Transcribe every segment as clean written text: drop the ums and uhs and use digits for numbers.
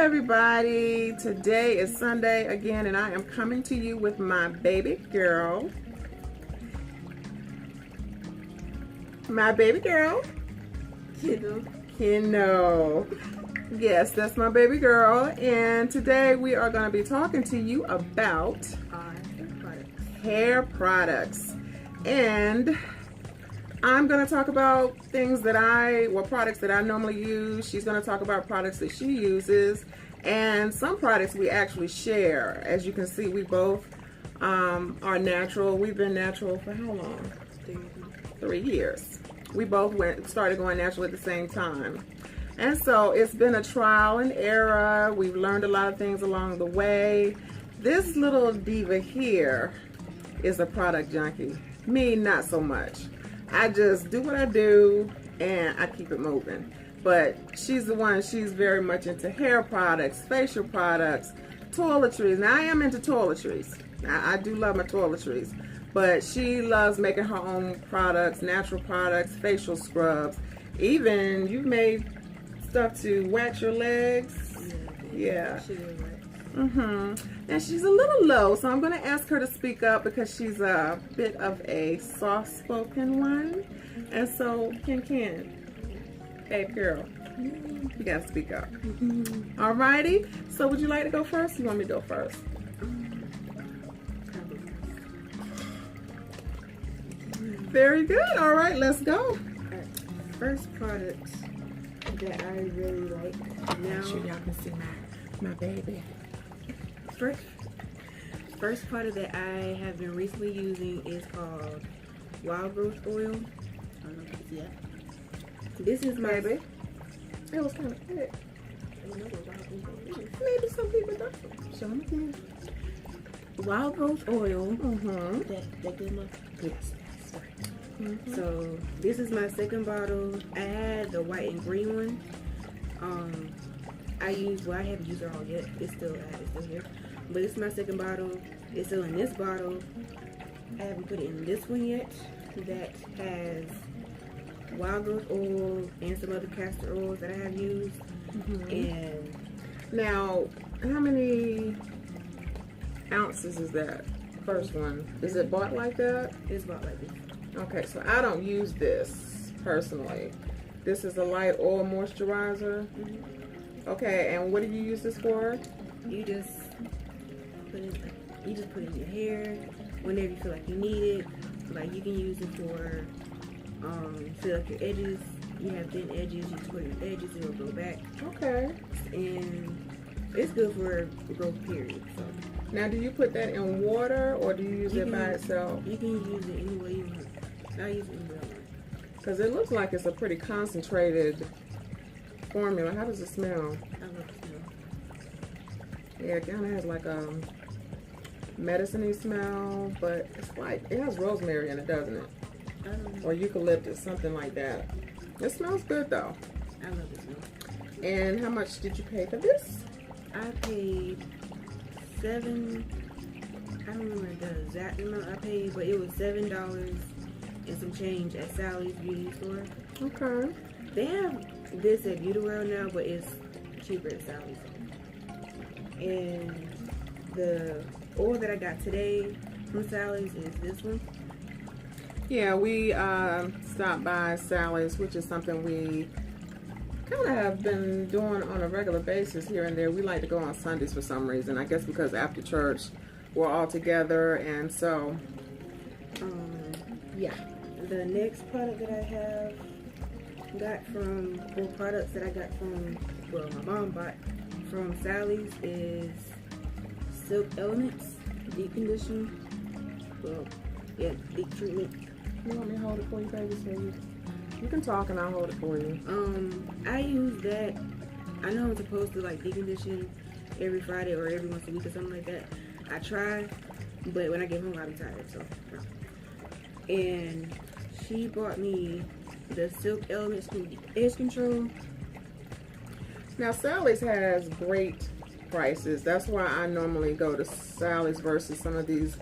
everybody. Today is Sunday again, and I am coming to you with my baby girl. Keno. Yes, that's my baby girl. And today we are going to be talking to you about hair products. And I'm going to talk about products that I normally use. She's going to talk about products that she uses. And some products we actually share. As you can see, we both are natural. We've been natural for how long? 3 years. We both started going natural at the same time. And so it's been a trial and error. We've learned a lot of things along the way. This little diva here is a product junkie. Me, not so much. I just do what I do and I keep it moving. But she's the one, she's very much into hair products, facial products, toiletries. Now I am into toiletries. I do love my toiletries. But she loves making her own products, natural products, facial scrubs. Even you've made stuff to wax your legs. Yeah. And she's a little low, so I'm going to ask her to speak up because she's a bit of a soft-spoken one. And so, Ken, babe girl, you got to speak up. Alrighty. So would you like to go first? Or you want me to go first? Very good. All right, let's go. First product that I really like now. Make sure y'all can see my baby. First product that I have been recently using is called Wild Rose Oil. I don't know if you can see that. This is my baby. It was kind of good. Maybe some people don't. Show them again. Wild Rose Oil. That good enough? Yes. So this is my second bottle. I had the white and green one. I haven't used it all yet. It's still here. But it's my second bottle. It's still in this bottle. I haven't put it in this one yet. That has wild rose oil and some other castor oils that I have used. And now, how many ounces is that first one? Is it bought like that? It's bought like this. Okay, so I don't use this personally. This is a light oil moisturizer. Okay, and what do you use this for? You just put it in your hair whenever you feel like you need it. Like you can use it for fill up your edges. You have thin edges, you just put it in the edges and it'll go back. Okay. And it's good for growth period. So now, do you put that in water or do you use it by itself? You can use it any way you want. I use it any way I want. Because it looks like it's a pretty concentrated formula. How does it smell? I love the smell. Yeah, it kind of has like a medicine-y smell, but it's like, it has rosemary in it, doesn't it? Or eucalyptus, something like that. It smells good though. I love the smell. And how much did you pay for this? I paid I don't remember the exact amount I paid, but it was $7 and some change at Sally's Beauty Store. Okay. They have this at Beauty World now, but it's cheaper at Sally's. And the oil that I got today from Sally's is this one. Yeah, we stopped by Sally's, which is something we kind of have been doing on a regular basis here and there. We like to go on Sundays for some reason. I guess because after church we're all together, and so yeah. The next product that I have products that I got from, well, my mom bought from Sally's is Silk Elements Deep Condition. Well, yeah, deep treatment. You want me to hold it for you, baby? So you can talk and I'll hold it for you. I use that. I know I'm supposed to like deep condition every Friday or every once a week or something like that. I try, but when I get home I'll be tired, so no. And she bought me the Silk Elements Edge Control. Now Sally's has great prices. That's why I normally go to Sally's versus some of these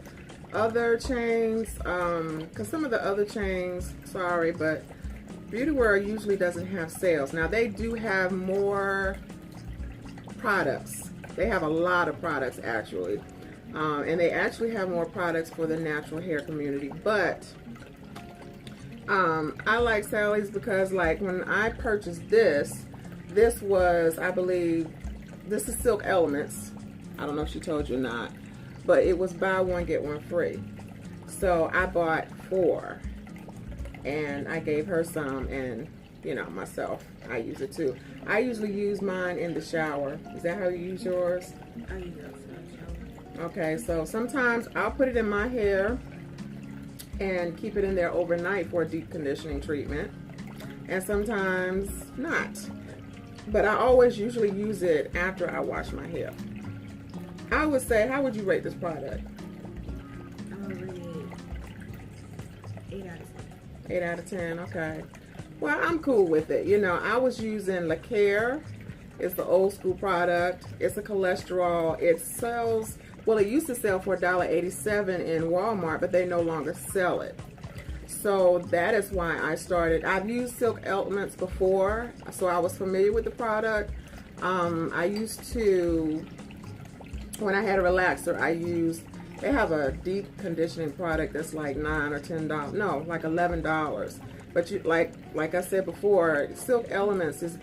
other chains, because some of the other chains, sorry, but Beauty World usually doesn't have sales. Now they do have more products. They have a lot of products actually. And they actually have more products for the natural hair community. But I like Sally's because like when I purchased this was, I believe, this is Silk Elements. I don't know if she told you or not, but it was buy one, get one free. So I bought 4 and I gave her some, and you know, myself, I use it too. I usually use mine in the shower. Is that how you use yours? I use it outside the shower. Okay, so sometimes I'll put it in my hair and keep it in there overnight for a deep conditioning treatment, and sometimes not. But I always usually use it after I wash my hair. I would say, how would you rate this product? I would rate it 8 out of 10. 8 out of 10, okay. Well, I'm cool with it. You know, I was using La Care. It's the old school product. It's a cholesterol. It sells, well, it used to sell for $1.87 in Walmart, but they no longer sell it. So that is why I started. I've used Silk Elements before, so I was familiar with the product. I used to, when I had a relaxer, they have a deep conditioning product that's like $9 or $10, no, like $11. But you, like I said before, Silk Elements is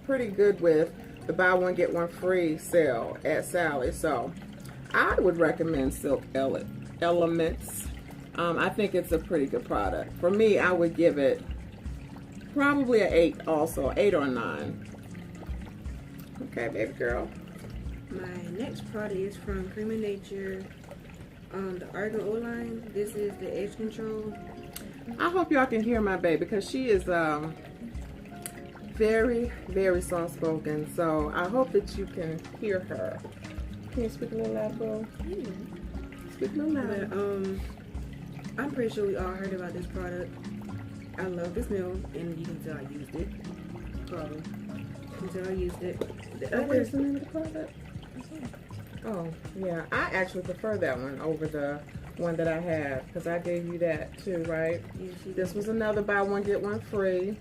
pretty good with the buy one get one free sale at Sally's. So I would recommend Silk Elements. I think it's a pretty good product. For me, I would give it probably an 8 also, 8 or 9. Okay, baby girl. My next product is from Cream of Nature, the Argan Oil line. This is the Edge Control. I hope y'all can hear my baby because she is very, very soft spoken. So I hope that you can hear her. Can you speak a little louder, bro? Yeah. Speak a little louder. But, I'm pretty sure we all heard about this product. I love the smell, and you can tell I used it. Probably. You can tell I used it. What is the name of the product? Oh, yeah. I actually prefer that one over the one that I have because I gave you that too, right? Yes, This was another buy one get one free.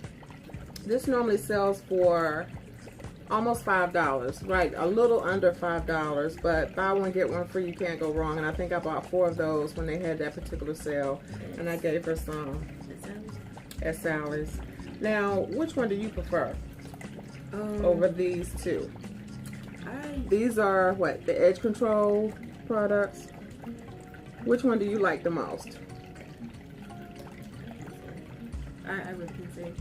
This normally sells for almost $5, right? A little under $5, but buy one get one free, you can't go wrong. And I think I bought 4 of those when they had that particular sale, and I gave her some at Sally's. Now, which one do you prefer over these two? These are what, the Edge Control products? Which one do you like the most? I really can say.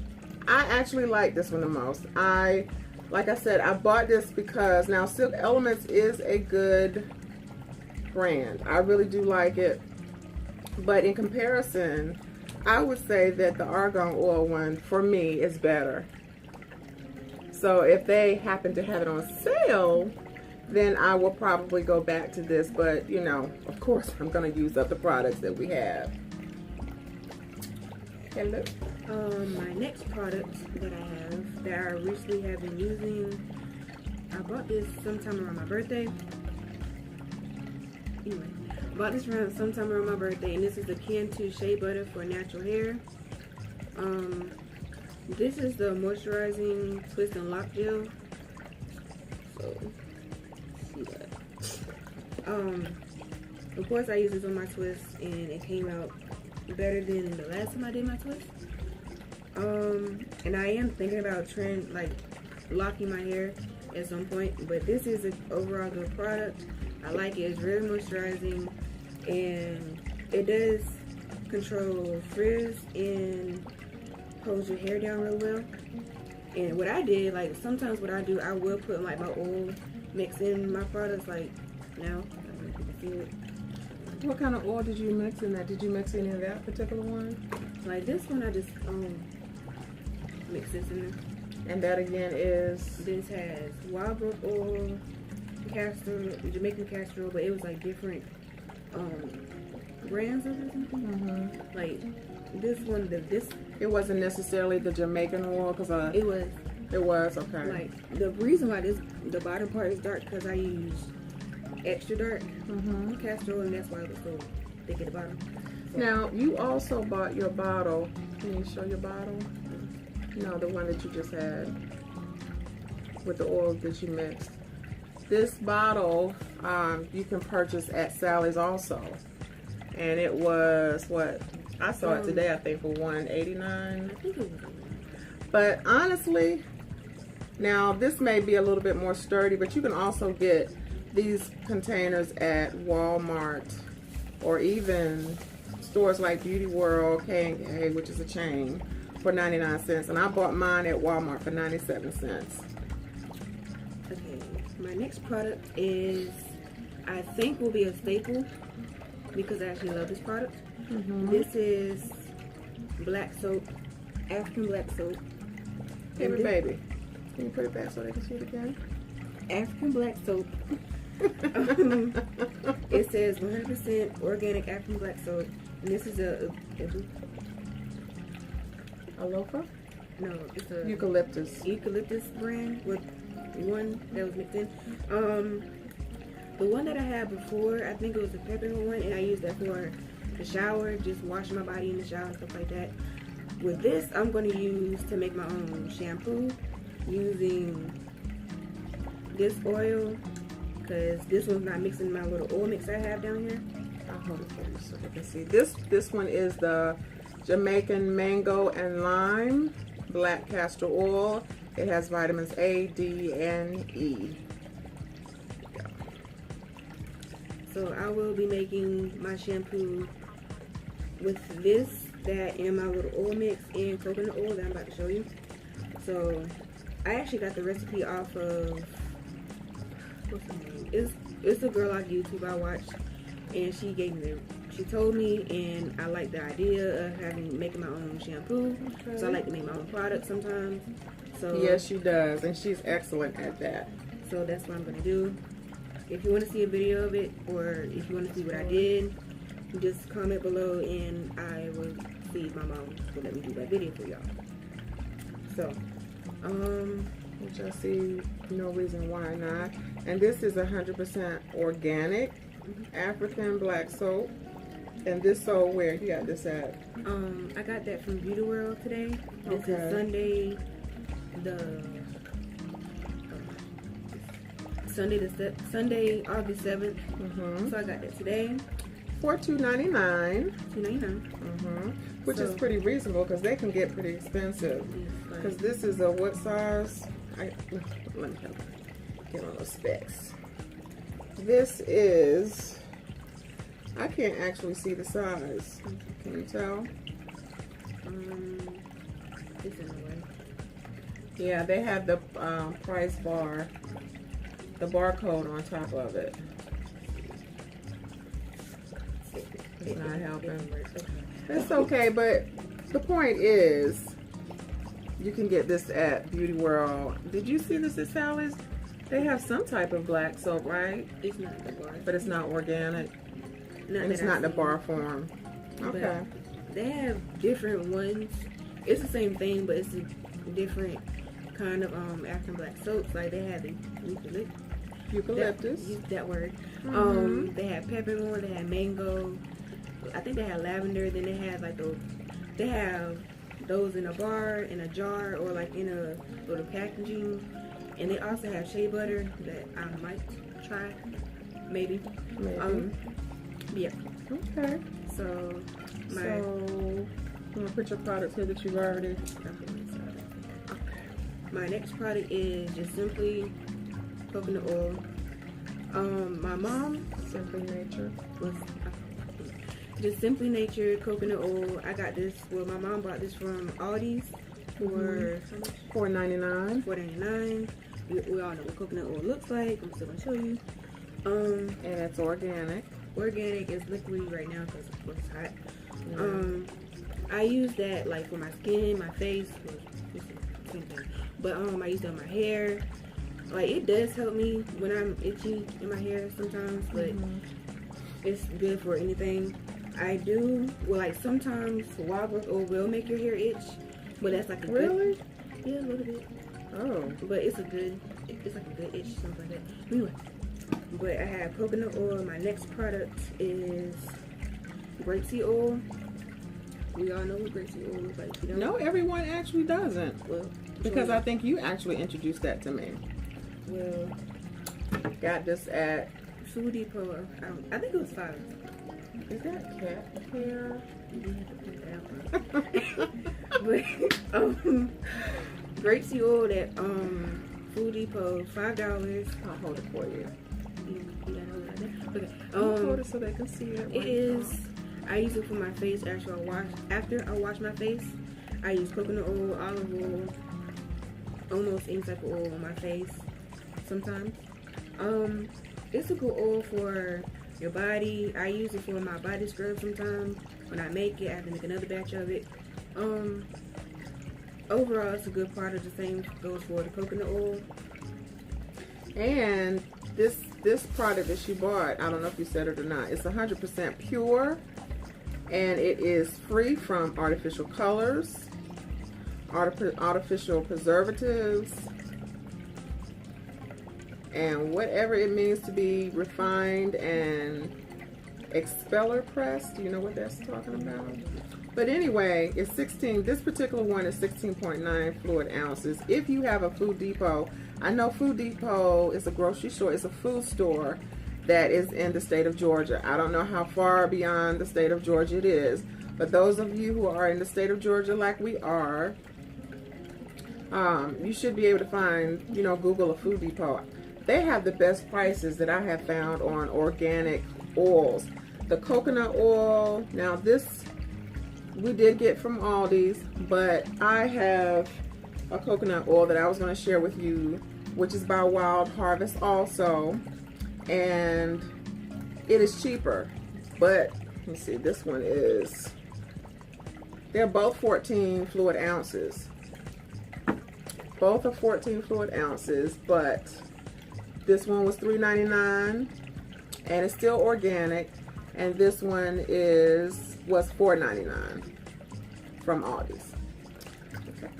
I actually like this one the most. Like I said, I bought this because now Silk Elements is a good brand. I really do like it. But in comparison, I would say that the Argan Oil one, for me, is better. So if they happen to have it on sale, then I will probably go back to this. But, you know, of course, I'm going to use up the products that we have. Hello. My next product that I have, that I recently have been using, I bought this sometime around my birthday. Anyway, I bought this sometime around my birthday, and this is the Cantu Shea Butter for natural hair. This is the moisturizing twist and lock gel. So, see that. Of course, I used this on my twist, and it came out better than the last time I did my twist. And I am thinking about locking my hair at some point, but this is an overall good product. I like it. It's really moisturizing, and it does control frizz and holds your hair down real well. And what I did, like sometimes what I do, I will put like my oil mix in my products. Like now, I don't know if you can see it. What kind of oil did you mix in that? Did you mix any of that particular one? Like this one, I just mix this in there. And that again is? This has wild growth oil, castor, Jamaican castor oil, but it was like different brands of it or something. Like this one, it wasn't necessarily the Jamaican oil because it was. It was okay. Like the reason why the bottom part is dark because I used extra dark castor oil, and that's why it was so thick at the bottom. So, now you also bought your bottle. Can you show your bottle? No, the one that you just had with the oil that you mixed. This bottle you can purchase at Sally's also, and it was what I saw it today. I think for $1.89. I think it was. But honestly, now this may be a little bit more sturdy, but you can also get these containers at Walmart or even stores like Beauty World, K&K, which is a chain, for 99 cents. And I bought mine at Walmart for 97 cents. Okay, my next product is, I think will be a staple because I actually love this product. This is black soap, African black soap. Hey, baby, can you put it back so they can see it again? African black soap. It says 100% organic African black soap. And this is a Alofa? no, it's a Eucalyptus brand with one that was mixed in. The one that I had before, I think it was a peppermint one, and I used that for the shower, just washing my body in the shower and stuff like that. With this, I'm going to use to make my own shampoo using this oil, because this one's not mixing my little oil mix I have down here. I'll hold it for you so you can see. This one is the Jamaican mango and lime black castor oil. It has vitamins A, D, and E. So I will be making my shampoo with this, that, and my little oil mix and coconut oil that I'm about to show you. So I actually got the recipe off of, what's her name? It's a girl on YouTube I watched, and she gave me she told me, and I like the idea of making my own shampoo. Okay. So I like to make my own products sometimes. So yes, she does, and she's excellent at that. So that's what I'm gonna do. If you want to see a video of it, or if you want to see what I did, just comment below, and I will see if my mom will let me do that video for y'all. So, which I see no reason why not. And this is 100% organic African black soap. And this sold where? You got this at? I got that from Beauty World today. This Okay. is Sunday, August 7th. So I got that today. For $2.99. $2.99. Which is pretty reasonable because they can get pretty expensive. Because this is a what size? Let me get on those specs. This is, I can't actually see the size. Can you tell? It's in the way. Yeah, they have the price bar, the barcode on top of it. It's not helping. It's okay, but the point is, you can get this at Beauty World. Did you see this at Sally's? They have some type of black soap, right? It's not the bar. But it's not organic. And it's not the bar form. Okay. But they have different ones. It's the same thing, but it's a different kind of African black soaps. Like they have the eucalyptus. Use that word. They have peppermint. They have mango. I think they have lavender. Then they have like those. They have those in a bar, in a jar, or like in a little packaging. And they also have shea butter that I might try, maybe. Yeah. Okay. So, I'm gonna put your products here that you've already. My next product is just simply coconut oil. My mom, Simply Nature, was just Simply Nature coconut oil. I got this. Well, my mom bought this from Aldi's for $4.99. $4.99. We all know what coconut oil looks like. I'm still gonna show you. And it's organic. Organic is liquid right now because of course it's hot. Yeah. I use that like for my skin, my face, same thing. But I use it on my hair. Like it does help me when I'm itchy in my hair sometimes, but it's good for anything. I do like sometimes wild growth oil will make your hair itch, but that's like a really? Good, yeah, a little bit. Oh, but it's like a good itch, something like that. Anyway. But I have coconut oil. My next product is grapeseed oil. We all know what grapeseed oil looks like. You don't? No, everyone actually doesn't. Well, because I think you actually introduced that to me. Well, Got this at, Food Depot. I think it was $5. is that cat hair? You have to point that out. But grapeseed oil at Food Depot, $5. I'll hold it for you. You gotta hold it like that. Okay. Hold it so they can see it. It is. I use it for my face after I wash my face. I use coconut oil, olive oil, almost any type of oil on my face. Sometimes. It's a good oil for your body. I use it for my body scrub sometimes. When I make it, I have to make another batch of it. Overall, it's a good product. The same goes for the coconut oil. And this product that she bought, I don't know if you said it or not, it's 100% pure, and it is free from artificial colors, artificial preservatives, and whatever it means to be refined and expeller pressed. Do you know what that's talking about? But anyway, it's 16. This particular one is 16.9 fluid ounces. If you have a Food Depot, I know Food Depot is a grocery store. It's a food store that is in the state of Georgia. I don't know how far beyond the state of Georgia it is, but those of you who are in the state of Georgia like we are, you should be able to find, Google a Food Depot. They have the best prices that I have found on organic oils. The coconut oil, now this we did get from Aldi's, but I have a coconut oil that I was going to share with you, which is by Wild Harvest also, and it is cheaper. But let me see, this one is, they're both 14 fluid ounces. Both are 14 fluid ounces, but this one was $3.99 and it's still organic, and this one was $4.99 from Aldi's. Okay.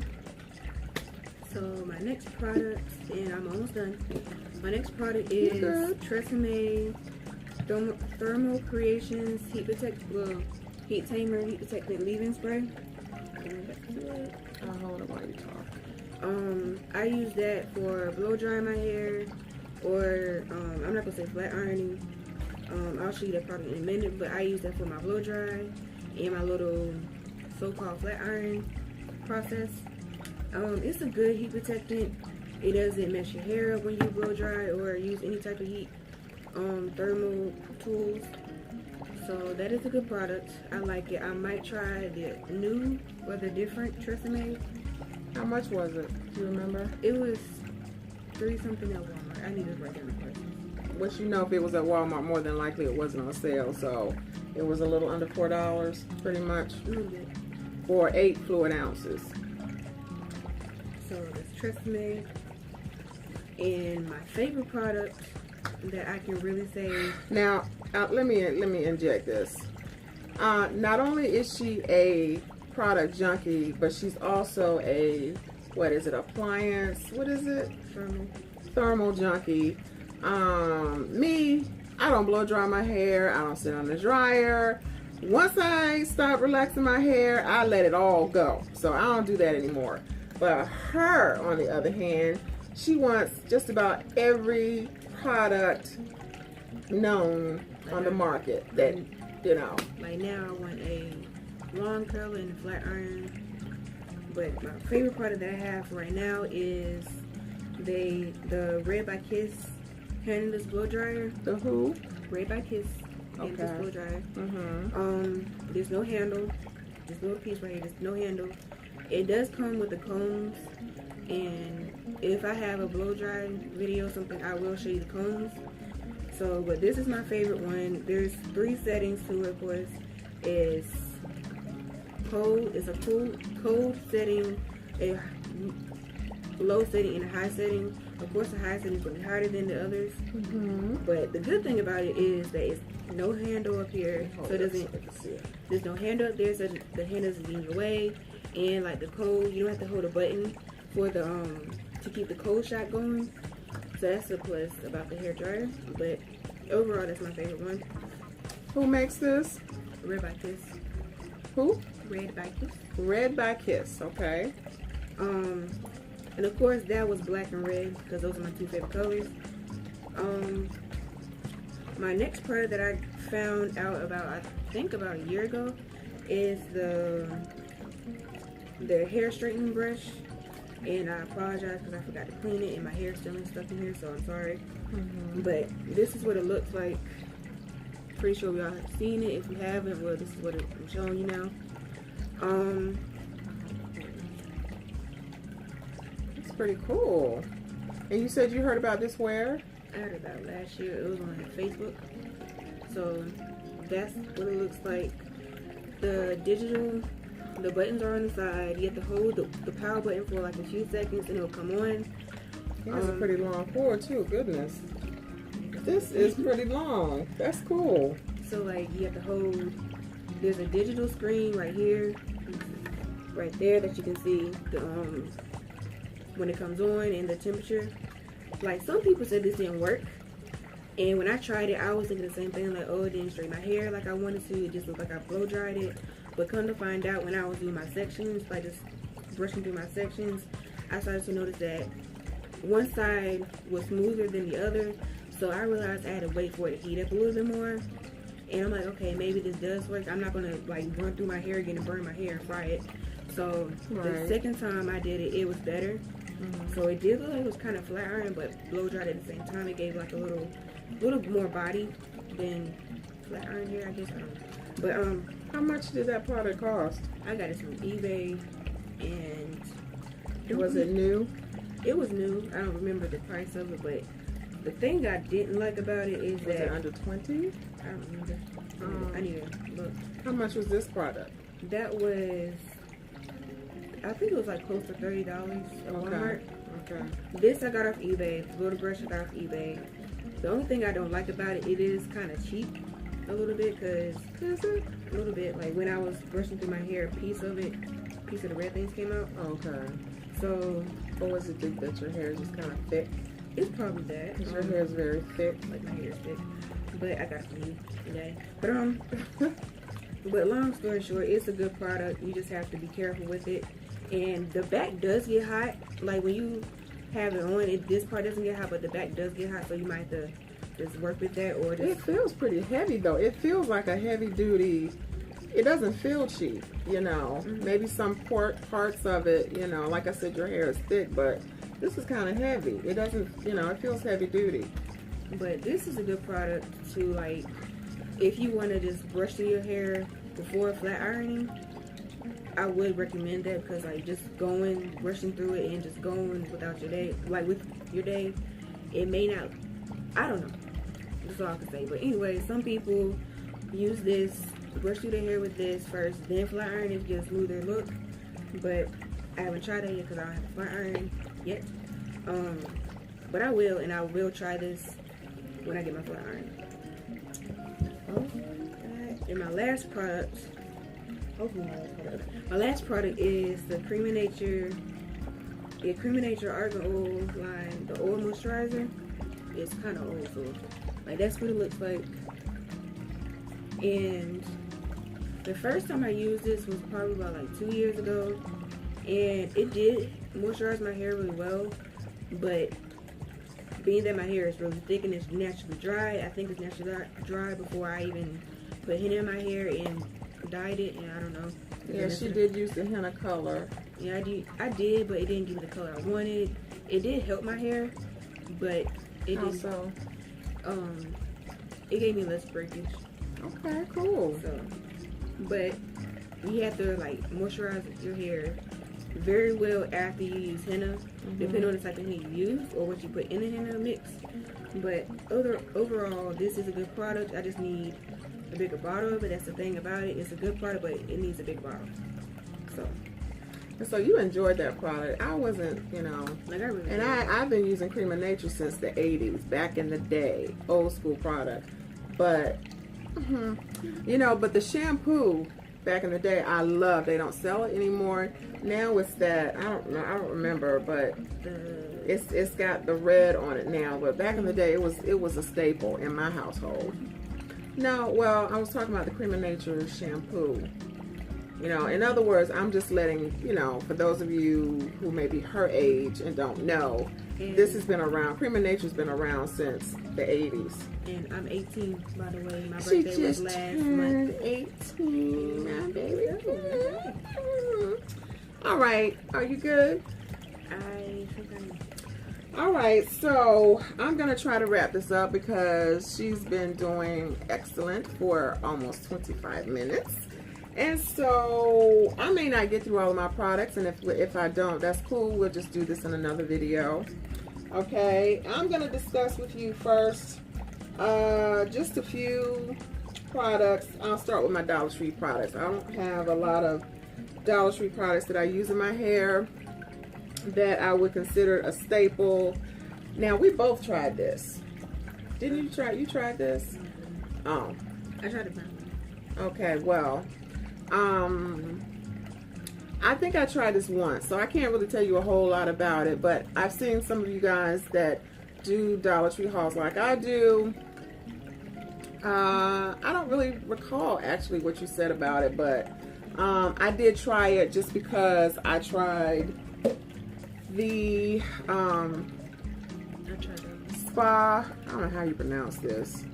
So my next product, and I'm almost done. My next product is Tresemme Thermal Creations Heat Tamer Heat Protectant Leave-In Spray. I'll hold it while you talk. I use that for blow drying my hair, or I'm not gonna say flat ironing. I'll show you that product in a minute, but I use that for my blow dry and my little so-called flat iron process. It's a good heat protectant. It doesn't mess your hair up when you blow dry or use any type of heat thermal tools. So that is a good product. I like it. I might try the new or the different Tresemme. How much was it? Do you remember? It was $3 something at Walmart. I need to write down the price. Which, if it was at Walmart, more than likely it wasn't on sale, so it was a little under $4, pretty much, for 8 fluid ounces. So that's Tresemme. And my favorite product that I can really say. Now, let me inject this. Not only is she a product junkie, but she's also a, appliance, thermal junkie. Me, I don't blow dry my hair. I don't sit on the dryer. Once I stop relaxing my hair, I let it all go. So I don't do that anymore. But her, on the other hand, she wants just about every product known on the market that, Like now I want a long curler and a flat iron. But my favorite product that I have right now is the Red by Kiss handless blow dryer. The who? Red by Kiss handless blow dryer. There's no handle. This little piece right here. There's no handle. It does come with the combs, and if I have a blow dry video or something, I will show you the combs. So, but this is my favorite one. There's 3 settings to it, of course. It's cold. It's a cold setting, a low setting, and a high setting. Of course, the high setting is going to be harder than the others. But the good thing about it is that it's no handle up here, so it doesn't. There's no handle up there, so the handle doesn't get in your way. And like the cold, you don't have to hold a button for the to keep the cold shot going. So that's a plus about the hair dryer. But overall, that's my favorite one. Who makes this? Red by Kiss. Who? Red by Kiss. Red by Kiss. Okay. And of course that was black and red because those are my 2 favorite colors. My next product that I found out about, I think about a year ago, is the hair straightening brush. And I apologize because I forgot to clean it and my hair is still stuck in here, so I'm sorry. But this is what it looks like. Pretty sure we all have seen it. If you haven't, well, this is what I'm showing you now. It's pretty cool. And you said you heard about this where? I heard about it last year. It was on Facebook. So that's what it looks like. The buttons are on the side. You have to hold the power button for like a few seconds and it'll come on. It has a pretty long cord too, goodness. This is pretty long. That's cool. So like you have to hold, there's a digital screen right here, right there that you can see the when it comes on and the temperature. Like some people said this didn't work. And when I tried it, I was thinking the same thing, like, oh, it didn't straighten my hair like I wanted to. It just looked like I blow dried it. But come to find out, when I was doing my sections, like just brushing through my sections, I started to notice that one side was smoother than the other. So I realized I had to wait for it to heat up a little bit more. And I'm like, okay, maybe this does work. I'm not going to like run through my hair again and burn my hair and fry it. So the second time I did it, it was better. So it did look like it was kind of flat iron, but blow dried at the same time. It gave like a little more body than flat iron hair, I guess. I don't know. But how much did that product cost? I got it from eBay, and was it new? It was new. I don't remember the price of it, but the thing I didn't like about it is was it under 20? I don't remember. I need to look. How much was this product? That was, I think it was like close to $30 at Walmart. Okay. This I got off eBay. Little brush I got off eBay. The only thing I don't like about it, it is kind of cheap a little bit, because a little bit, like when I was brushing through my hair, a piece of the red things came out. Okay. So, or was it that your hair is just kind of thick? It's probably that. Because your hair is very thick. Like my hair is thick. But I got some today. But but long story short, it's a good product. You just have to be careful with it. And the back does get hot. Like when you have it on, this part doesn't get hot, but the back does get hot. So you might have to just work with that, or just... It feels pretty heavy though. It feels like a heavy duty. It doesn't feel cheap, you know. Maybe some parts of it, you know, like I said, your hair is thick, but this is kind of heavy. It doesn't, you know, it feels heavy duty. But this is a good product to, like, if you want to just brush through your hair before flat ironing, I would recommend that, because like just brushing through it and just going without your day, like with your day, it may not, I don't know. That's all I can say. But anyway, some people use this, brush through their hair with this first, then flat iron it to get a smoother look. But I haven't tried that yet because I don't have a flat iron yet. But I will, and I will try this when I get my flat iron. And my last product, my last product is the Cream of Nature Argan Oil line, the oil moisturizer. It's kind of old, so like that's what it looks like. And the first time I used this was probably about like 2 years ago, and it did moisturize my hair really well. But being that my hair is really thick and it's naturally dry, I think it's naturally dry before I even put henna in my hair and dyed it, and I don't know. Yeah, she did use the henna color. Yeah, I did, but it didn't give me the color I wanted. It did help my hair, but it also it gave me less breakage. Okay, cool. So, but you have to like moisturize your hair very well after you use henna, depending on the type of henna you use or what you put in the henna mix. But overall, this is a good product. I just need a bigger bottle of it. That's the thing about it. It's a good product, but it needs a big bottle. So you enjoyed that product. I wasn't, you know, like I really and I've been using Cream of Nature since the 80s, back in the day, old school product. But you know, but the shampoo back in the day, I loved. They don't sell it anymore. Now it's that, I don't know, I don't remember, but it's got the red on it now. But back in the day, it was a staple in my household. No, well, I was talking about the Cream of Nature shampoo. You know, in other words, I'm just letting, you know, for those of you who may be her age and don't know, this has been around, Cream of Nature's been around since the 80s. And I'm 18, by the way. My She birthday was just last turned month. 18, my baby. All right, are you good? I think I am. All right, so I'm gonna try to wrap this up because she's been doing excellent for almost 25 minutes. And so I may not get through all of my products, and if I don't, that's cool. We'll just do this in another video. Okay, I'm gonna discuss with you first just a few products. I'll start with my Dollar Tree products. I don't have a lot of Dollar Tree products that I use in my hair that I would consider a staple. Now, we both tried this. Didn't you try? You tried this? Oh. I tried to find one. Okay, well, I think I tried this once, so I can't really tell you a whole lot about it, but I've seen some of you guys that do Dollar Tree hauls like I do. I don't really recall actually what you said about it, but I did try it just because I tried the Spa, I don't know how you pronounce this.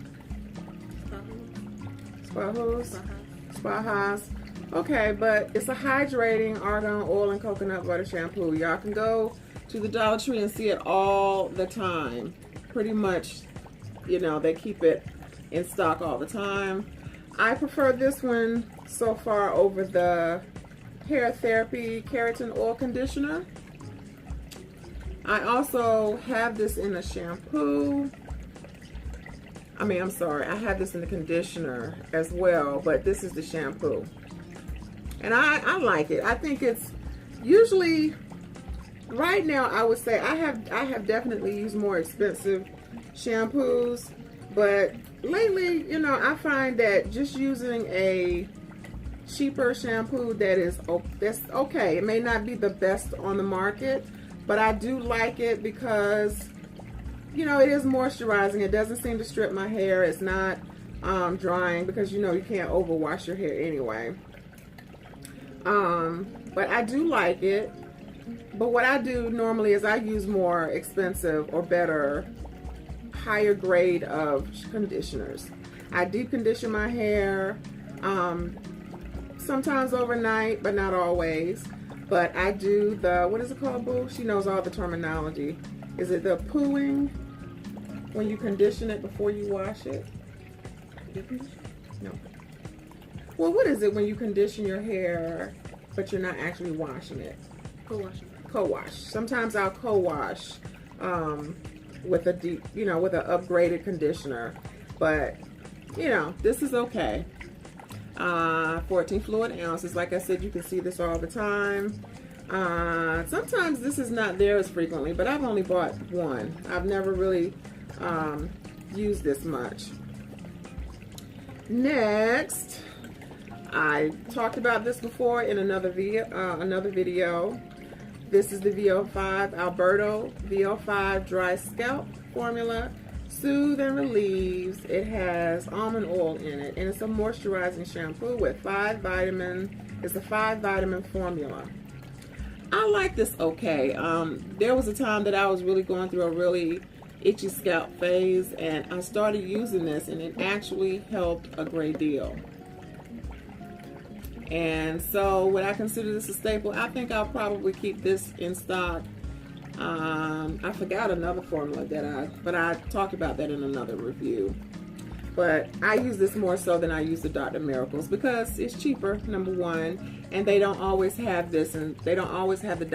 Spa House. Okay, but it's a hydrating argan oil and coconut butter shampoo. Y'all can go to the Dollar Tree and see it all the time. Pretty much, you know, they keep it in stock all the time. I prefer this one so far over the Hair Therapy Keratin Oil Conditioner. I also have this in a shampoo. I'm sorry, I have this in the conditioner as well, but this is the shampoo. And I like it. I think it's usually, right now I would say I have definitely used more expensive shampoos, but lately, you know, I find that just using a cheaper shampoo that's okay. It may not be the best on the market, but I do like it because, you know, it is moisturizing. It doesn't seem to strip my hair. It's not drying because, you know, you can't overwash your hair anyway. But I do like it. But what I do normally is I use more expensive or better, higher grade of conditioners. I deep condition my hair, sometimes overnight, but not always. But I do the, what is it called, boo? She knows all the terminology. Is it the pooing? When you condition it before you wash it? No. Well, what is it when you condition your hair, but you're not actually washing it? Co-washing. Co-wash. Sometimes I'll co-wash with a deep, you know, with an upgraded conditioner. But, you know, this is okay. 14 fluid ounces. Like I said, you can see this all the time. Sometimes this is not there as frequently, but I've only bought one. I've never really used this much. Next, I talked about this before in another video. This is the VO5 Alberto VO5 Dry Scalp Formula. Soothe and relieves. It has almond oil in it, and it's a moisturizing shampoo with 5 vitamins. It's a 5 vitamin formula. I like this okay. There was a time that I was really going through a really itchy scalp phase, and I started using this, and it actually helped a great deal. And so would I consider this a staple? I think I'll probably keep this in stock. I forgot another formula but I talked about that in another review. But I use this more so than I use the Dr. Miracles because it's cheaper, number one, and they don't always have this, and they don't always have the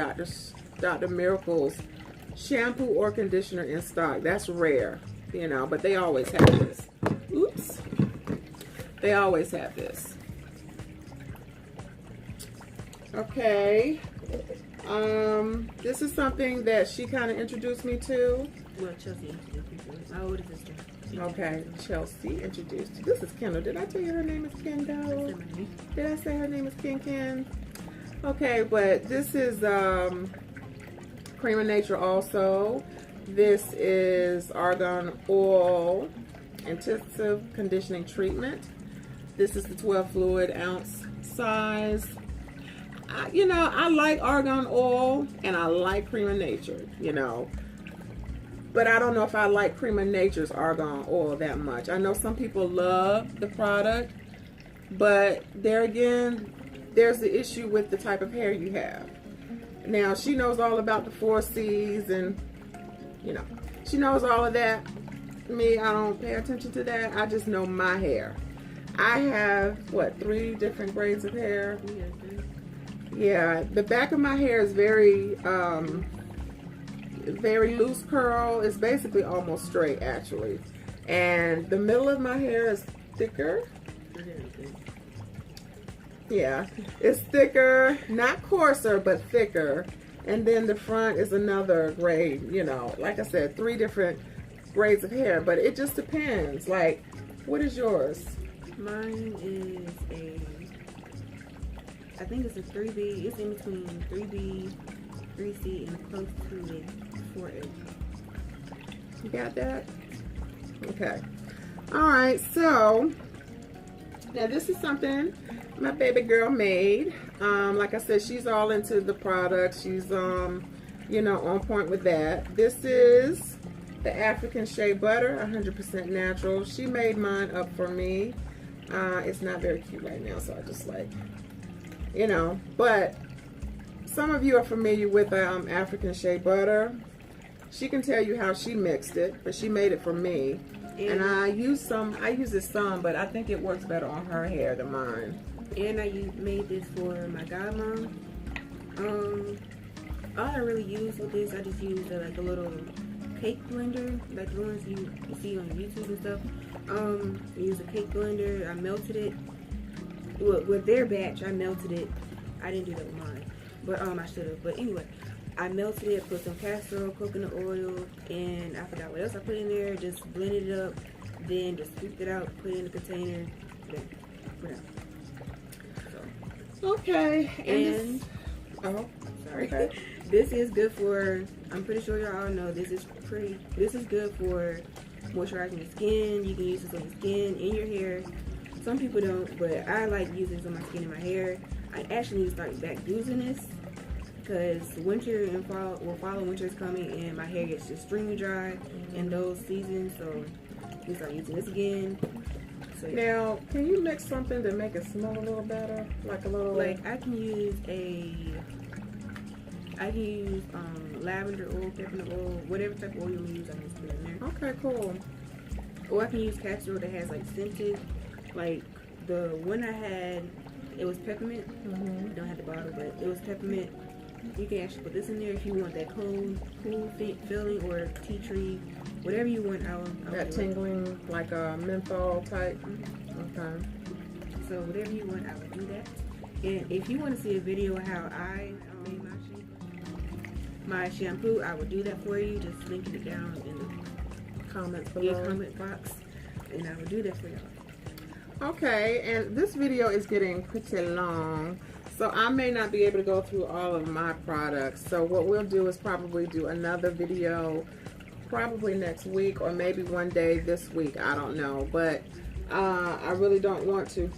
Dr. Miracles shampoo or conditioner in stock. That's rare, you know, but they always have this. Oops. They always have this. Okay. This is something that she kind of introduced me to. Well, Chelsea introduced me to it. My older sister. Okay, Chelsea introduced you. This is Kendall. Did I tell you her name is Kendall? Did I say her name is Ken? Okay, but this is Cream of Nature also. This is Argan Oil Intensive Conditioning Treatment. This is the 12 fluid ounce size. I like argan oil and I like Cream of Nature, but I don't know if I like Cream of Nature's argan oil that much. I know some people love the product, but there again, there's the issue with the type of hair you have. Now, she knows all about the 4 C's and, she knows all of that. Me, I don't pay attention to that. I just know my hair. I have, 3 different grades of hair? Yeah, the back of my hair is very, very loose curl. It's basically almost straight, actually. And the middle of my hair is thicker. Yeah, it's thicker, not coarser, but thicker. And then the front is another grade, like I said, 3 different grades of hair, but it just depends. Like, what is yours? Mine is I think it's a 3B. It's in between 3B, 3C, and close to a 4A. You got that? Okay. All right, so now this is something my baby girl made. Like I said, she's all into the product. She's on point with that. This is the African Shea Butter, 100% natural. She made mine up for me. It's not very cute right now, so I just but some of you are familiar with African Shea Butter. She can tell you how she mixed it, but she made it for me. And I use it some, but I think it works better on her hair than mine. And I made this for my godmom. All I really use with this, I just use like a little cake blender, like the ones you see on YouTube and stuff. I use a cake blender. I melted it. With their batch, I melted it. I didn't do that with mine, but I should have. But anyway, I melted it, put some castor oil, coconut oil, and I forgot what else I put in there. Just blended it up, then just scooped it out, put it in the container, then put it out. Okay, and sorry. Okay. This is good for, I'm pretty sure y'all know, this is good for moisturizing your skin. You can use this on your skin, in your hair. Some people don't, but I like using this on my skin and my hair. I actually need to start back using this because winter and fall and winter is coming and my hair gets extremely dry in those seasons, so we start using this again. So, yeah. Now, can you mix something to make it smell a little better? Like a little... Like, I can use lavender oil, peppermint oil, whatever type of oil you use, I can just put it in there. Okay, cool. Or I can use castor oil that has, like, scented. Like, the one I had, it was peppermint. I don't have the bottle, but it was peppermint. You can actually put this in there if you want that cool feeling, or tea tree, whatever you want. I'll that tingling, like a menthol type. Okay. So whatever you want, I will do that. And if you want to see a video of how I made my shampoo, I will do that for you. Just link it down in the comments below. Comment box, and I will do that for y'all. Okay, and this video is getting pretty long, so I may not be able to go through all of my products. So what we'll do is probably do another video probably next week, or maybe one day this week, I don't know. But I really don't want to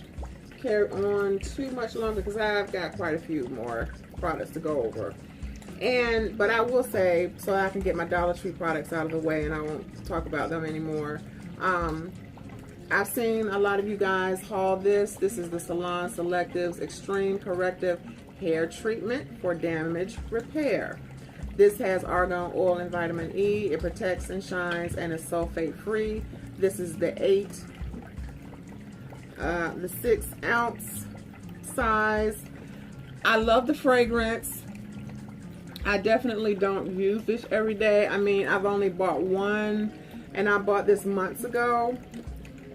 carry on too much longer because I've got quite a few more products to go over. But I will say, so I can get my Dollar Tree products out of the way and I won't talk about them anymore. I've seen a lot of you guys haul this. This is the Salon Selectives Extreme Corrective Hair Treatment for Damage Repair. This has argan oil and vitamin E. It protects and shines and is sulfate free. This is the 6 ounce size. I love the fragrance. I definitely don't use this every day. I mean, I've only bought one, and I bought this months ago.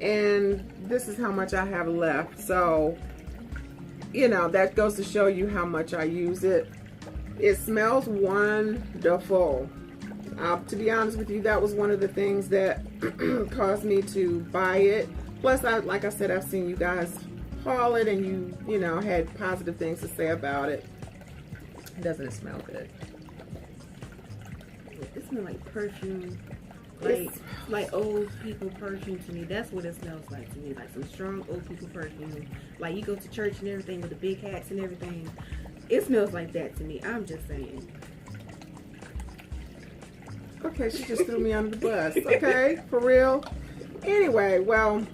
And this is how much I have left. So, that goes to show you how much I use it. It smells wonderful. To be honest with you, that was one of the things that caused me to buy it. Plus, like I said, I've seen you guys haul it and you had positive things to say about it. Doesn't it smell good? It smells like perfume. Like old people perfume to me. That's what it smells like to me. Like some strong old people perfume. Like you go to church and everything with the big hats and everything. It smells like that to me. I'm just saying. Okay, she just threw me under the bus. Okay, for real. Anyway, well,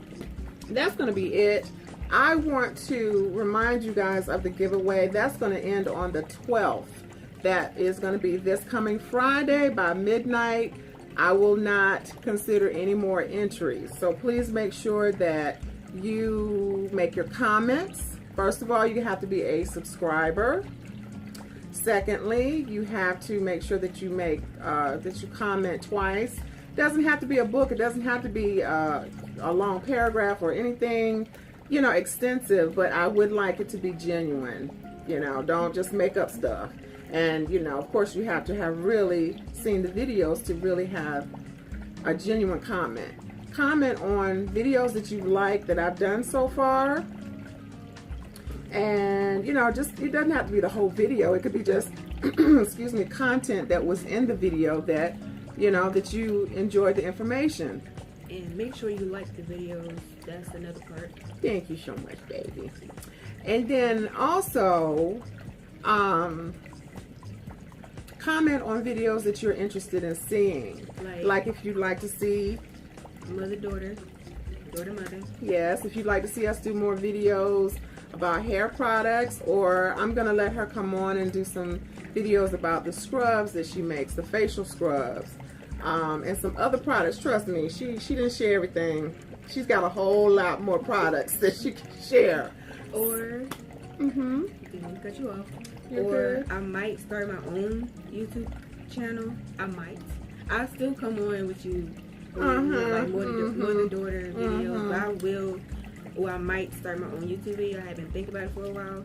that's going to be it. I want to remind you guys of the giveaway. That's going to end on the 12th. That is going to be this coming Friday by midnight. I will not consider any more entries. So please make sure that you make your comments. First of all, you have to be a subscriber. Secondly, you have to make sure that you comment twice. It doesn't have to be a book. It doesn't have to be a long paragraph or anything, you know, extensive, but I would like it to be genuine. You know, don't just make up stuff. And, you know, of course, you have to have really seen the videos to really have a genuine comment. Comment on videos that you like that I've done so far. And, you know, just, it doesn't have to be the whole video. It could be just, excuse me, content that was in the video that, you know, that you enjoyed the information. And make sure you like the videos. That's another part. Thank you so much, baby. And then also, comment on videos that you're interested in seeing. Like if you'd like to see mother-daughter, daughter-mother. Yes, if you'd like to see us do more videos about hair products, or I'm going to let her come on and do some videos about the scrubs that she makes, the facial scrubs, and some other products. Trust me, she didn't share everything. She's got a whole lot more products that she can share. Or, didn't cut you off. Or I might start my own YouTube channel. I might. I'll still come on with you, like mother-daughter videos. But I will, or I might start my own YouTube video. I have been thinking about it for a while,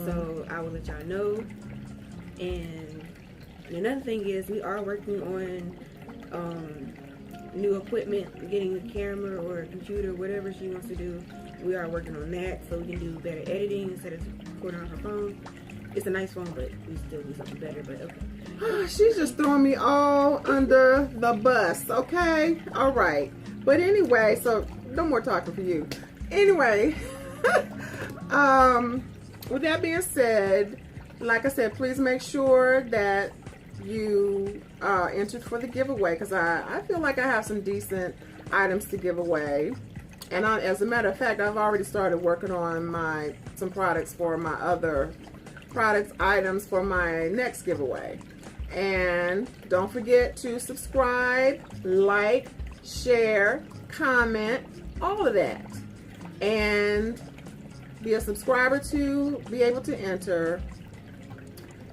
so I will let y'all know. And another thing is, we are working on new equipment, getting a camera or a computer, whatever she wants to do. We are working on that, so we can do better editing instead of recording on her phone. It's a nice phone, but we still do something better, but okay. She's just throwing me all under the bus, okay? All right. But anyway, so no more talking for you. Anyway, with that being said, like I said, please make sure that you entered for the giveaway, because I feel like I have some decent items to give away. And as a matter of fact, I've already started working on some products for my other items for my next giveaway. And don't forget to subscribe, like, share, comment, all of that. And be a subscriber to be able to enter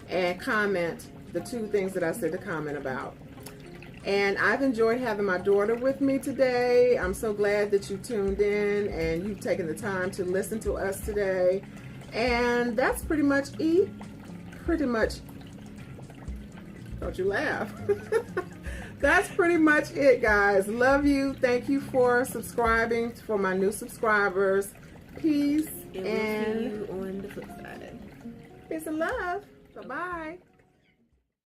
and comment the 2 things that I said to comment about. And I've enjoyed having my daughter with me today. I'm so glad that you tuned in and you've taken the time to listen to us today. And that's pretty much it. Pretty much. Don't you laugh. That's pretty much it, guys. Love you. Thank you for subscribing, for my new subscribers. Peace. And we'll see you on the flip side. Peace and love. Bye-bye.